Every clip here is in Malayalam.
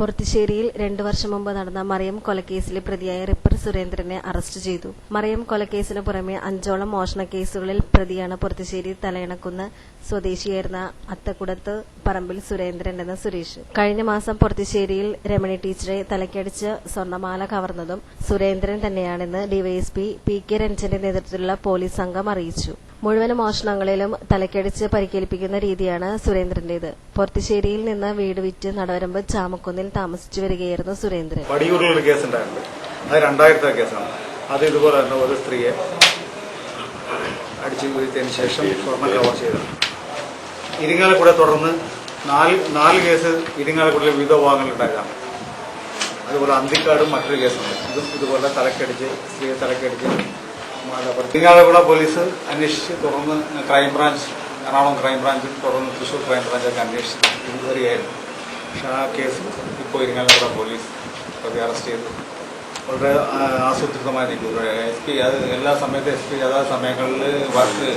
പൊർത്തിശ്ശേരിയിൽ 2 വർഷം മുമ്പ് നടന്ന മറിയം കൊലക്കേസിലെ പ്രതിയായ റിപ്പർ സുരേന്ദ്രനെ അറസ്റ്റ് ചെയ്തു. മറിയം കൊലക്കേസിനു പുറമെ 5ഓളം മോഷണക്കേസുകളിൽ പ്രതിയാണ് പൊർത്തിശ്ശേരി തലയണക്കുന്ന് സ്വദേശിയായിരുന്ന അത്തക്കുടത്ത് പറമ്പിൽ സുരേന്ദ്രൻ എന്ന സുരേഷ്. കഴിഞ്ഞ മാസം പൊർത്തിശ്ശേരിയിൽ രമണി ടീച്ചറെ തലയ്ക്കടിച്ച് സ്വർണമാല കവർന്നതും സുരേന്ദ്രൻ തന്നെയാണെന്ന് ഡിവൈഎസ്പി PK രഞ്ജന്റെ നേതൃത്വത്തിലുള്ള പോലീസ് സംഘം അറിയിച്ചു. മുഴുവൻ മോഷണങ്ങളിലും തലയ്ക്കടിച്ച് പരിക്കേൽപ്പിക്കുന്ന രീതിയാണ് സുരേന്ദ്രന്റേത്. പൊർത്തിശ്ശേരിയിൽ നിന്ന് വീട് വിറ്റ് നടവരമ്പ് ചാമക്കുന്നിൽ താമസിച്ചു വരികയായിരുന്നു സുരേന്ദ്രൻ. വടിയൂരിലൊരു കേസുണ്ടായിരുന്നു. അത് 2000 കേസാണ്. അത് ഇതുപോലെ തന്നെ ഒരു സ്ത്രീയെ അടിച്ചു വീഴ്ത്തിയതിന് ശേഷം സ്വർണ്ണം കവർ ചെയ്തത്. ഇരിങ്ങാലക്കുട തുടർന്ന് നാല് കേസ് ഇരിങ്ങാലക്കുടയിലെ വിവിധ ഭാഗങ്ങളുണ്ടായതാണ്. അതുപോലെ അന്തിക്കാടും മറ്റൊരു കേസുണ്ട്. ഇതും ഇതുപോലെ തലക്കടിച്ച് സ്ത്രീയെ തലക്കടിച്ച് ഇരിങ്ങാലക്കുട പോലീസ് അന്വേഷിച്ച് തുടർന്ന് ക്രൈംബ്രാഞ്ച് എറണാകുളം ക്രൈംബ്രാഞ്ചും തുടർന്ന് തൃശ്ശൂർ ക്രൈംബ്രാഞ്ചൊക്കെ അന്വേഷിച്ച് വരികയായിരുന്നു. പക്ഷെ ആ കേസ് ഇപ്പോൾ ഇരിങ്ങാലക്കുട പോലീസ് പ്രതി അറസ്റ്റ് ചെയ്തു. വളരെ ആസൂത്രിതമായി നിൽക്കും. SP അത് എല്ലാ സമയത്തും SP അതാത് സമയങ്ങളിൽ വർക്ക്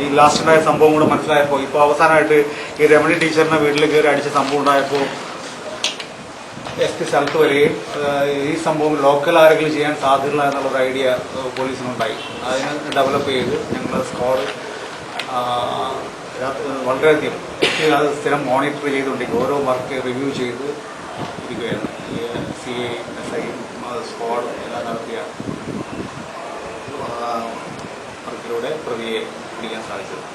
ഈ ലാസ്റ്റ് ഉണ്ടായ സംഭവം കൂടെ മനസ്സിലായപ്പോൾ ഇപ്പോൾ അവസാനമായിട്ട് ഈ രമണി ടീച്ചറിനെ വീട്ടിൽ കയറി അടിച്ച സംഭവം ഉണ്ടായപ്പോൾ SP സ്ഥലത്ത് വരികയും ഈ സംഭവം ലോക്കൽ ആരെങ്കിലും ചെയ്യാൻ സാധ്യതയില്ല എന്നുള്ളൊരു ഐഡിയ പോലീസിനുണ്ടായി. അതിന് ഡെവലപ്പ് ചെയ്ത് ഞങ്ങളുടെ സ്ക്വാഡ് വളരെയധികം അത് സ്ഥിരം മോണിറ്റർ ചെയ്തുകൊണ്ടിരിക്കും. ഓരോ വർക്ക് റിവ്യൂ ചെയ്ത് ഇരിക്കുകയാണ്. CA SI സ്ക്വാഡ് എല്ലാം നടത്തിയ വർക്കിലൂടെ പ്രതിയെ പിടിക്കാൻ സാധിച്ചത്.